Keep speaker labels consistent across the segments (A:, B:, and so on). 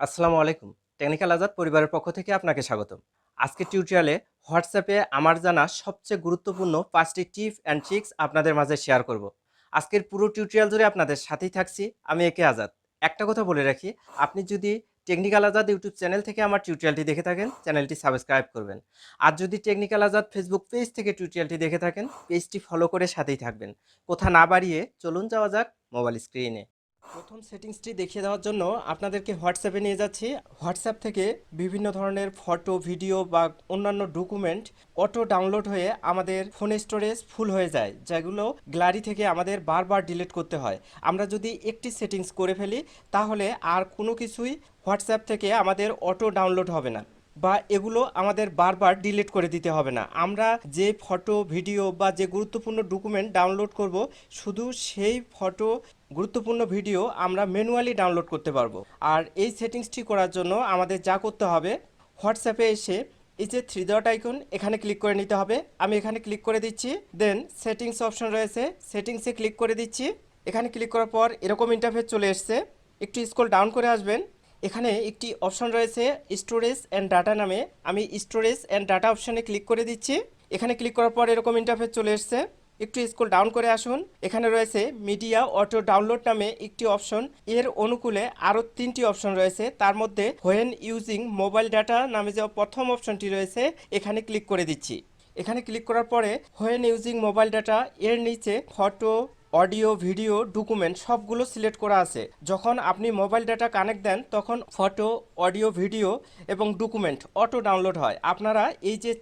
A: আসসালামু আলাইকুম। টেকনিক্যাল আজাদ পরিবারের পক্ষ থেকে আপনাকে স্বাগতম। আজকের টিউটোরিয়ালে হোয়াটসঅ্যাপে আমার জানা সবচেয়ে গুরুত্বপূর্ণ ৫টি টিপ অ্যান্ড ট্রিক্স আপনাদের মাঝে শেয়ার করব। আজকের পুরো টিউটোরিয়াল জুড়ে আপনাদের সাথেই থাকছি আমি একে আজাদ। একটা কথা বলে রাখি, আপনি যদি টেকনিক্যাল আজাদ ইউটিউব চ্যানেল থেকে আমার টিউটোরিয়ালটি দেখে থাকেন, চ্যানেলটি সাবস্ক্রাইব করবেন। আর যদি টেকনিক্যাল আজাদ ফেসবুক পেজ থেকে টিউটোরিয়ালটি দেখে থাকেন, পেজটি ফলো করে সাথেই থাকবেন। কথা না বাড়িয়ে চলুন যাওয়া যাক মোবাইল স্ক্রিনে। প্রথম সেটিংসটি দেখিয়ে দেওয়ার জন্য আপনাদেরকে হোয়াটসঅ্যাপে নিয়ে যাচ্ছি। হোয়াটসঅ্যাপ থেকে বিভিন্ন ধরনের ফটো, ভিডিও বা অন্যান্য ডকুমেন্ট অটো ডাউনলোড হয়ে আমাদের ফোনে স্টোরেজ ফুল হয়ে যায়, যেগুলো গ্যালারি থেকে আমাদের বারবার ডিলিট করতে হয়। আমরা যদি একটি সেটিংস করে ফেলি তাহলে আর কোনো কিছুই হোয়াটসঅ্যাপ থেকে আমাদের অটো ডাউনলোড হবে না, বা এগুলো আমাদের বারবার ডিলিট করে দিতে হবে না। আমরা যে ফটো, ভিডিও বা যে গুরুত্বপূর্ণ ডকুমেন্ট ডাউনলোড করব, শুধু সেই ফটো, গুরুত্বপূর্ণ ভিডিও আমরা ম্যানুয়ালি ডাউনলোড করতে পারবো। আর এই সেটিংসটি করার জন্য আমাদের যা করতে হবে, হোয়াটসঅ্যাপে এসে এই যে থ্রি ডট আইকন, এখানে ক্লিক করে নিতে হবে। আমি এখানে ক্লিক করে দিচ্ছি। দেন সেটিংস অপশন রয়েছে, সেটিংসে ক্লিক করে দিচ্ছি। এখানে ক্লিক করার পর এরকম ইন্টারফেস চলে এসছে। একটু স্ক্রল ডাউন করে আসবেন। এখানে একটি অপশন রয়েছে স্টোরেজ অ্যান্ড ডাটা নামে। আমি স্টোরেজ অ্যান্ড ডাটা অপশনে ক্লিক করে দিচ্ছি। এখানে ক্লিক করার পর এরকম ইন্টারফেস চলে এসছে। একটু স্ক্রল ডাউন করে আসুন। এখানে রয়েছে মিডিয়া অটো ডাউনলোড নামে একটি অপশন। এর অনুকূলে আরও 3টি অপশন রয়েছে। তার মধ্যে হোয়েন ইউজিং মোবাইল ডাটা নামে যে প্রথম অপশনটি রয়েছে, এখানে ক্লিক করে দিচ্ছি। এখানে ক্লিক করার পরে হোয়েন ইউজিং মোবাইল ডাটা এর নিচে ফটো, অডিও, ভিডিও, ডকুমেন্ট সবগুলো সিলেক্ট করা আছে। যখন আপনি মোবাইল ডাটা কানেক্ট দেন তখন ফটো, অডিও, ভিডিও এবং ডকুমেন্ট অটো ডাউনলোড হয়। আপনারা এই যে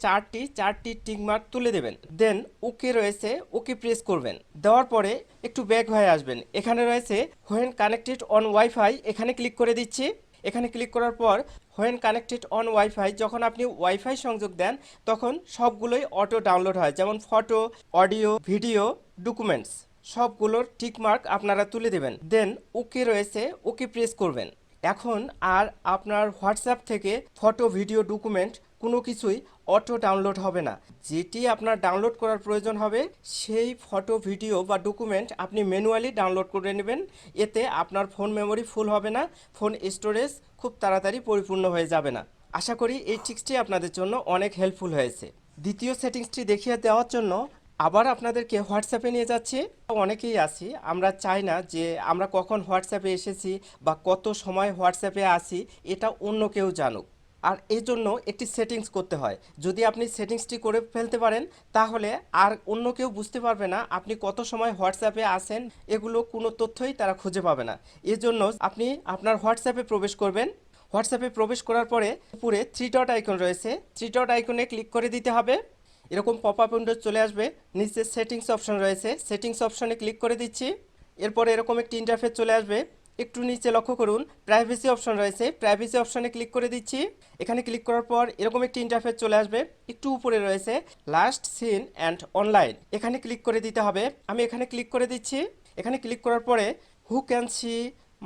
A: চারটি টিকমার্ক তুলে দেবেন। দেন ওকে রয়েছে, ওকে প্রেস করবেন। দেওয়ার পরে একটু ব্যাক হয়ে আসবেন। এখানে রয়েছে হোয়েন কানেক্টেড অন ওয়াইফাই, এখানে ক্লিক করে দিচ্ছি। এখানে ক্লিক করার পর হোয়েন কানেক্টেড অন ওয়াইফাই, যখন আপনি ওয়াইফাই সংযোগ দেন তখন সবগুলোই অটো ডাউনলোড হয়, যেমন ফটো, অডিও, ভিডিও, ডকুমেন্টস সবগুলোর টিকমার্ক আপনারা তুলে দেবেন। দেন ওকে রয়েছে, ওকে প্রেস করবেন। এখন আর আপনার হোয়াটসঅ্যাপ থেকে ফটো, ভিডিও, ডকুমেন্ট কোনো কিছুই অটো ডাউনলোড হবে না। যেটি আপনার ডাউনলোড করার প্রয়োজন হবে সেই ফটো, ভিডিও বা ডকুমেন্ট আপনি ম্যানুয়ালি ডাউনলোড করে নেবেন। এতে আপনার ফোন মেমোরি ফুল হবে না, ফোন স্টোরেজ খুব তাড়াতাড়ি পরিপূর্ণ হয়ে যাবে না। আশা করি এই ট্রিক্সটি আপনাদের জন্য অনেক হেল্পফুল হয়েছে। দ্বিতীয় সেটিংসটি দেখিয়ে দেওয়ার জন্য আবার আপনাদেরকে হোয়াটসঅ্যাপে নিয়ে যাচ্ছি। অনেকেই আছি, আমরা চাই না যে আমরা কখন হোয়াটসঅ্যাপে এসেছি বা কত সময় হোয়াটসঅ্যাপে আসি এটা অন্য কেউ জানুক। আর এই জন্য একটি সেটিংস করতে হয়। যদি আপনি সেটিংসটি করে ফেলতে পারেন তাহলে আর অন্য কেউ বুঝতে পারবে না আপনি কত সময় হোয়াটসঅ্যাপে আসেন, এগুলো কোনো তথ্যই তারা খুঁজে পাবে না। এজন্য আপনি আপনার হোয়াটসঅ্যাপে প্রবেশ করবেন। হোয়াটসঅ্যাপে প্রবেশ করার পরে উপরে থ্রি ডট আইকন রয়েছে, থ্রি ডট আইকনে ক্লিক করে দিতে হবে। এরকম পপ আপ উইন্ডো চলে আসবে। নিচে সেটিংস অপশন রয়েছে, সেটিংস অপশনে ক্লিক করে দিচ্ছি। এরপরে এরকম একটি ইন্টারফেস চলে আসবে। একটু নিচে লক্ষ্য করুন, প্রাইভেসি অপশন রয়েছে, প্রাইভেসি অপশনে ক্লিক করে দিচ্ছি। এখানে ক্লিক করার পর এরকম একটি ইন্টারফেস চলে আসবে। একটু উপরে রয়েছে লাস্ট সিন অ্যান্ড অনলাইন, এখানে ক্লিক করে দিতে হবে। আমি এখানে ক্লিক করে দিচ্ছি। এখানে ক্লিক করার পরে who can see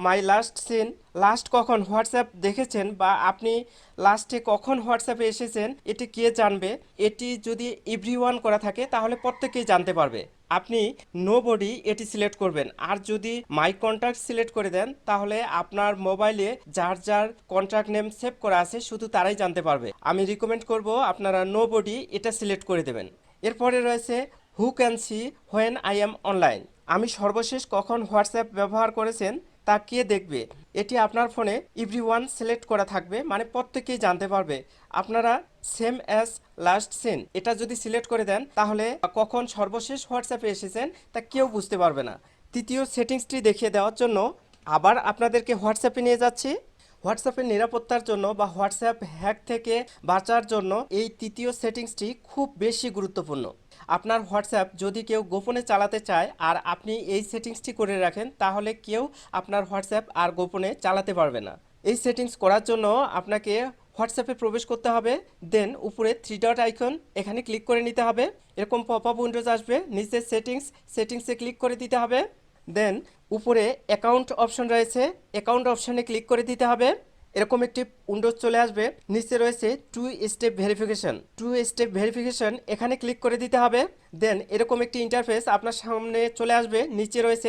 A: my last seen, last কখন হোয়াটসঅ্যাপ দেখেছেন বা আপনি লাস্টে কখন হোয়াটসঅ্যাপে এসেছেন এটি কে জানবে। এটি যদি এভরিওয়ান করা থাকে তাহলে প্রত্যেকেই জানতে পারবে। আপনি নো বডি এটি সিলেক্ট করবেন। আর যদি মাই কন্ট্যাক্ট সিলেক্ট করে দেন তাহলে আপনার মোবাইলে যার যার কন্ট্যাক্ট নেম সেভ করা আছে শুধু তারাই জানতে পারবে। আমি রিকমেন্ড করব আপনারা নো বডি এটা সিলেক্ট করে দেবেন। এরপরে রয়েছে হু can C when I am online, আমি সর্বশেষ কখন হোয়াটসঅ্যাপ ব্যবহার করেছেন তা কে দেখবে। এটি আপনার ফোনে এভরিওয়ান সিলেক্ট করা থাকবে, মানে প্রত্যেকেই জানতে পারবে। আপনারা সেম অ্যাজ লাস্ট সিন এটা যদি সিলেক্ট করে দেন তাহলে কখন সর্বশেষ হোয়াটসঅ্যাপে এসেছেন তা কেউ বুঝতে পারবে না। তৃতীয় সেটিংসটি দেখিয়ে দেওয়ার জন্য আবার আপনাদেরকে হোয়াটসঅ্যাপে নিয়ে যাচ্ছি। হোয়াটসঅ্যাপের নিরাপত্তার জন্য বা হোয়াটসঅ্যাপ হ্যাক থেকে বাঁচার জন্য এই তৃতীয় সেটিংসটি খুব বেশি গুরুত্বপূর্ণ। আপনার হোয়াটসঅ্যাপ যদি কেউ গোপনে চালাতে চায় আর আপনি এই সেটিংসটি করে রাখেন তাহলে কেউ আপনার হোয়াটসঅ্যাপ আর গোপনে চালাতে পারবে না। এই সেটিংস করার জন্য আপনাকে হোয়াটসঅ্যাপে প্রবেশ করতে হবে। দেন উপরে থ্রি ডট আইকন, এখানে ক্লিক করে নিতে হবে। এরকম পপ আপ উইন্ডোজ আসবে। নিচে সেটিংসে ক্লিক করে দিতে হবে। দেন উপরে অ্যাকাউন্ট অপশন রয়েছে, অ্যাকাউন্ট অপশনে ক্লিক করে দিতে হবে। এরকম একটি উইন্ডোজ চলে আসবে। নিচে রয়েছে টু স্টেপ ভেরিফিকেশন, এখানে ক্লিক করে দিতে হবে। দেন এরকম একটি ইন্টারফেস আপনার সামনে চলে আসবে। নিচে রয়েছে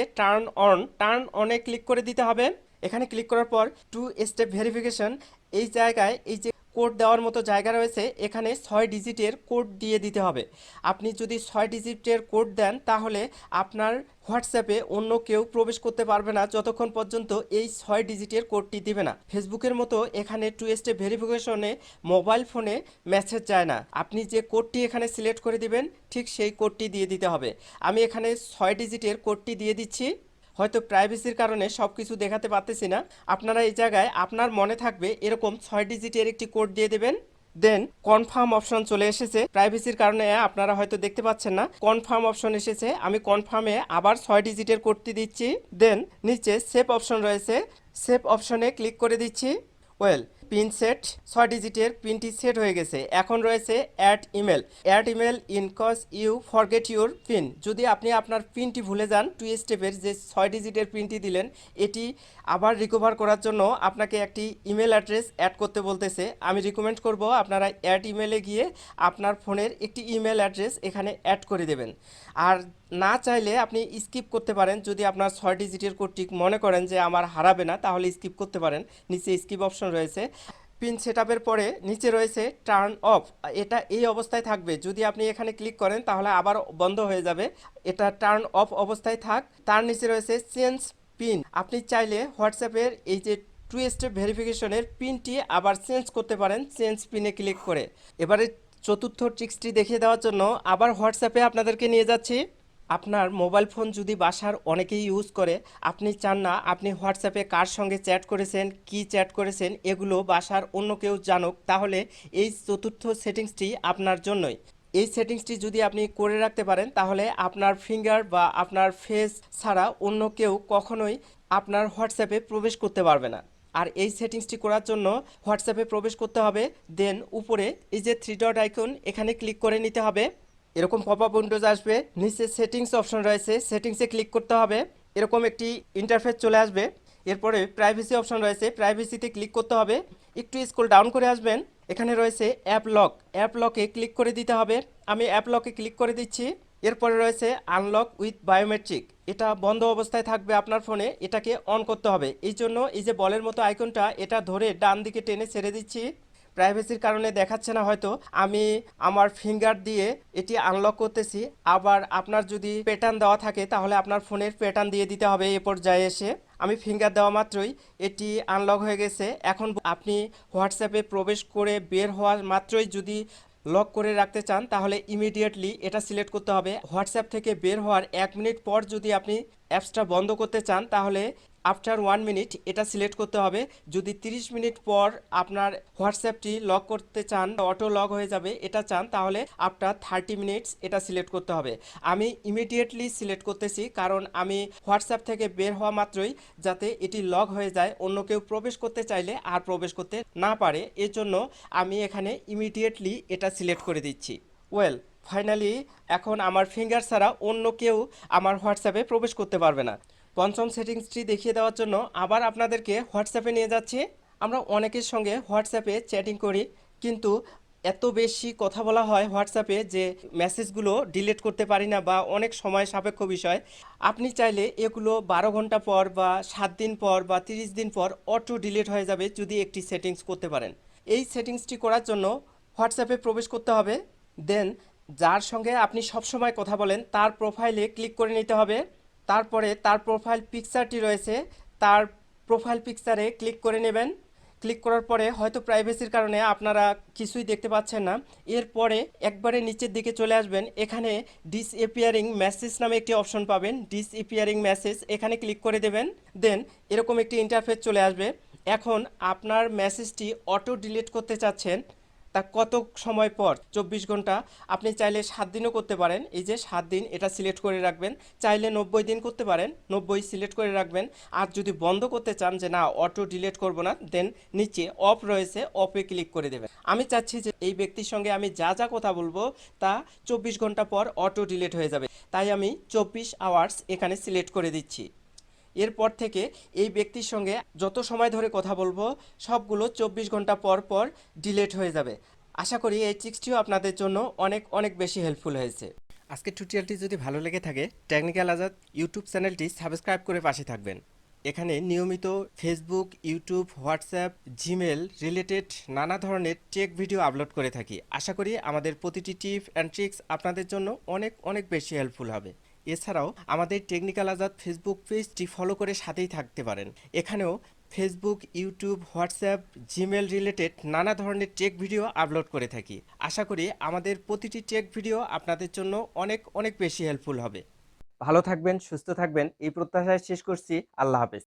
A: টার্ন অনে ক্লিক করে দিতে হবে। এখানে ক্লিক করার পর 2 স্টেপ ভেরিফিকেশন, এই জায়গায় এই যে কোড দেওয়ার মতো জায়গা রয়েছে, এখানে 6 ডিজিটের কোড দিয়ে দিতে হবে। আপনি যদি 6 ডিজিটের কোড দেন তাহলে আপনার হোয়াটসঅ্যাপে অন্য কেউ প্রবেশ করতে পারবে না যতক্ষণ পর্যন্ত এই 6 ডিজিটের কোডটি দিবে না। ফেসবুকের মতো এখানে 2 স্টেপ ভেরিফিকেশনে মোবাইল ফোনে মেসেজ যায় না। আপনি যে কোডটি এখানে সিলেক্ট করে দিবেন ঠিক সেই কোডটি দিয়ে দিতে হবে। আমি এখানে 6 ডিজিটের কোডটি দিয়ে দিচ্ছি। হয়তো প্রাইভেসির কারণে সব কিছু দেখাতে পারতেছি না। আপনারা এই জায়গায় আপনার মনে থাকবে এরকম 6 ডিজিটের একটি কোড দিয়ে দেবেন। দেন কনফার্ম অপশন চলে এসেছে। প্রাইভেসির কারণে আপনারা হয়তো দেখতে পাচ্ছেন না, কনফার্ম অপশন এসেছে। আমি কনফার্মে আবার 6 ডিজিটের কোডটি দিচ্ছি। দেন নিচে সেভ অপশন রয়েছে, সেভ অপশনে ক্লিক করে দিচ্ছি। ওয়েল, পিন সেট, 6 ডিজিটের পিনটি সেট হয়ে গেছে। এখন রয়েছে add email in case you forget your PIN. যদি আপনি আপনার পিনটি ভুলে যান, 2 স্টেপের যে 6 ডিজিটের পিনটি দিলেন এটি আবার রিকভার করার জন্য আপনাকে একটি ইমেল অ্যাড্রেস অ্যাড করতে বলতেছে। আমি রিকমেন্ড করব আপনারা অ্যাড ইমেলে গিয়ে আপনার ফোনের একটি ইমেল অ্যাড্রেস এখানে অ্যাড করে দেবেন। আর না চাইলে আপনি স্কিপ করতে পারেন। যদি আপনার 6 ডিজিটের কোডটি মনে করেন যে আমার হারাবে না, তাহলে স্কিপ করতে পারেন। নিচে স্কিপ অপশন রয়েছে। পিন সেটআপের পরে নিচে রয়েছে টার্ন অফ, এটা এই অবস্থায় থাকবে। যদি আপনি এখানে ক্লিক করেন তাহলে আবার বন্ধ হয়ে যাবে। এটা টার্ন অফ অবস্থায় থাক। তার নিচে রয়েছে চেঞ্জ পিন। আপনি চাইলে হোয়াটসঅ্যাপের এই যে 2 স্টেপ ভেরিফিকেশনের পিনটি আবার চেঞ্জ করতে পারেন চেঞ্জ পিনে ক্লিক করে। এবারে চতুর্থ ট্রিক্সটি দেখিয়ে দেওয়ার জন্য আবার হোয়াটসঅ্যাপে আপনাদেরকে নিয়ে যাচ্ছি। আপনার মোবাইল ফোন যদি বাসার অনেকেই ইউজ করে, আপনি চান না আপনি হোয়াটসঅ্যাপে কার সঙ্গে চ্যাট করেছেন, কি চ্যাট করেছেন এগুলো বাসার অন্য কেউ জানুক, তাহলে এই চতুর্থ সেটিংসটি আপনার জন্যই। এই সেটিংসটি যদি আপনি করে রাখতে পারেন তাহলে আপনার ফিঙ্গার বা আপনার ফেস ছাড়া অন্য কেউ কখনোই আপনার হোয়াটসঅ্যাপে প্রবেশ করতে পারবে না। আর এই সেটিংসটি করার জন্য হোয়াটসঅ্যাপে প্রবেশ করতে হবে। দেন উপরে এই যে 3 ডট আইকন, এখানে ক্লিক করে নিতে হবে। এরকম পপ আপ উইন্ডোজ আসবে। নিচে সেটিংস অপশন রয়েছে, সেটিংসে ক্লিক করতে হবে। এরকম একটি ইন্টারফেস চলে আসবে। এরপরে প্রাইভেসি অপশন রয়েছে, প্রাইভেসিতে ক্লিক করতে হবে। একটু স্ক্রল ডাউন করে আসবেন, এখানে রয়েছে অ্যাপ লকে ক্লিক করে দিতে হবে। আমি অ্যাপ লকে ক্লিক করে দিচ্ছি। এরপরে রয়েছে আনলক উইথ বায়োমেট্রিক, এটা বন্ধ অবস্থায় থাকবে আপনার ফোনে, এটাকে অন করতে হবে। এই জন্য এই যে বলের মতো আইকনটা, এটা ধরে ডান দিকে টেনে ছেড়ে দিচ্ছি। প্রাইভেসির কারণে দেখাচ্ছে না হয়তো, আমি আমার ফিঙ্গার দিয়ে এটি আনলক করতেছি। আবার আপনার যদি প্যাটার্ন দেওয়া থাকে তাহলে আপনার ফোনের প্যাটার্ন দিয়ে দিতে হবে এ পর্যায়ে এসে। আমি ফিঙ্গার দেওয়া মাত্রই এটি আনলক হয়ে গেছে। এখন আপনি হোয়াটসঅ্যাপে প্রবেশ করে বের হওয়ার মাত্রই যদি লক করে রাখতে চান তাহলে ইমিডিয়েটলি এটা সিলেক্ট করতে হবে। হোয়াটসঅ্যাপ থেকে বের হওয়ার 1 মিনিট পর যদি আপনি অ্যাপসটা বন্ধ করতে চান তাহলে আফটার 1 মিনিট এটা সিলেক্ট করতে হবে। যদি 30 মিনিট পর আপনার হোয়াটসঅ্যাপটি লক করতে চান, অটো লক হয়ে যাবে এটা চান, তাহলে আফটার 30 মিনিটস এটা সিলেক্ট করতে হবে। আমি ইমিডিয়েটলি সিলেক্ট করতেছি কারণ আমি হোয়াটসঅ্যাপ থেকে বের হওয়া মাত্রই যাতে এটি লক হয়ে যায়, অন্য কেউ প্রবেশ করতে চাইলে আর প্রবেশ করতে না পারে, এর জন্য আমি এখানে ইমিডিয়েটলি এটা সিলেক্ট করে দিচ্ছি। ওয়েল, ফাইনালি এখন আমার ফিঙ্গার ছাড়া অন্য কেউ আমার হোয়াটসঅ্যাপে প্রবেশ করতে পারবে না। পঞ্চম সেটিংসটি দেখিয়ে দেওয়ার জন্য আবার আপনাদেরকে হোয়াটসঅ্যাপে নিয়ে যাচ্ছি। আমরা অনেকের সঙ্গে হোয়াটসঅ্যাপে চ্যাটিং করি, কিন্তু এত বেশি কথা বলা হয় হোয়াটসঅ্যাপে যে মেসেজগুলো ডিলিট করতে পারি না, বা অনেক সময় সাপেক্ষ বিষয়। আপনি চাইলে এগুলো 12 ঘন্টা পর বা 7 দিন পর বা 30 দিন পর অটো ডিলিট হয়ে যাবে যদি একটি সেটিংস করতে পারেন। এই সেটিংসটি করার জন্য হোয়াটসঅ্যাপে প্রবেশ করতে হবে। দেন যার সঙ্গে আপনি সবসময় কথা বলেন তার প্রোফাইলে ক্লিক করে নিতে হবে। তারপরে তার প্রোফাইল পিকচারটি রয়েছে, তার প্রোফাইল পিকচারে ক্লিক করে নেবেন। ক্লিক করার পরে হয়তো প্রাইভেসির কারণে আপনারা কিছুই দেখতে পাচ্ছেন না। এরপরে একবারে নিচের দিকে চলে আসবেন, এখানে ডিসঅ্যাপিয়ারিং মেসেজ নামে একটি অপশন পাবেন। ডিসঅ্যাপিয়ারিং মেসেজ এখানে ক্লিক করে দেবেন। দেন এরকম একটি ইন্টারফেস চলে আসবে। এখন আপনার মেসেজটি অটো ডিলিট করতে চাচ্ছেন, তা কত সময় পর? 24 ঘন্টা। আপনি চাইলে 7 দিনও করতে পারেন, এই যে 7 দিন এটা সিলেক্ট করে রাখবেন। চাইলে 90 দিন করতে পারেন, 90 সিলেক্ট করে রাখবেন। আর যদি বন্ধ করতে চান যে না অটো ডিলিট করব না, দেন নিচে অফ রয়েছে, অফে ক্লিক করে দেবেন। আমি চাচ্ছি যে এই ব্যক্তির সঙ্গে আমি যা যা কথা বলবো তা 24 ঘন্টা পর অটো ডিলিট হয়ে যাবে, তাই আমি 24 আওয়ার্স এখানে সিলেক্ট করে দিচ্ছি। এরপর থেকে এই ব্যক্তির সঙ্গে যত সময় ধরে কথা বলবো সবগুলো 24 ঘন্টা পর পর ডিলিট হয়ে যাবে। আশা করি এই ট্রিক্সটিও আপনাদের জন্য অনেক অনেক বেশি হেল্পফুল হয়েছে। আজকের টিউটোরিয়ালটি যদি ভালো লেগে থাকে টেকনিক্যাল আজাদ ইউটিউব চ্যানেলটি সাবস্ক্রাইব করে পাশে থাকবেন। এখানে নিয়মিত Facebook, YouTube, WhatsApp, Gmail related নানা ধরনের টেক ভিডিও আপলোড করে থাকি। আশা করি আমাদের প্রতিটি টিপ অ্যান্ড ট্রিক্স আপনাদের জন্য অনেক অনেক বেশি হেল্পফুল হবে। এছাড়াও আমাদের টেকনিক্যাল আজাদ ফেসবুক পেজটি ফলো করে সাথেই থাকতে পারেন। এখানেও Facebook, YouTube, WhatsApp, Gmail related নানা ধরনের টেক ভিডিও আপলোড করে থাকি। আশা করি আমাদের প্রতিটি টেক ভিডিও আপনাদের জন্য অনেক অনেক বেশি হেল্পফুল হবে। ভালো থাকবেন, সুস্থ থাকবেন এই প্রত্যাশায় শেষ করছি। আল্লাহ হাফেজ।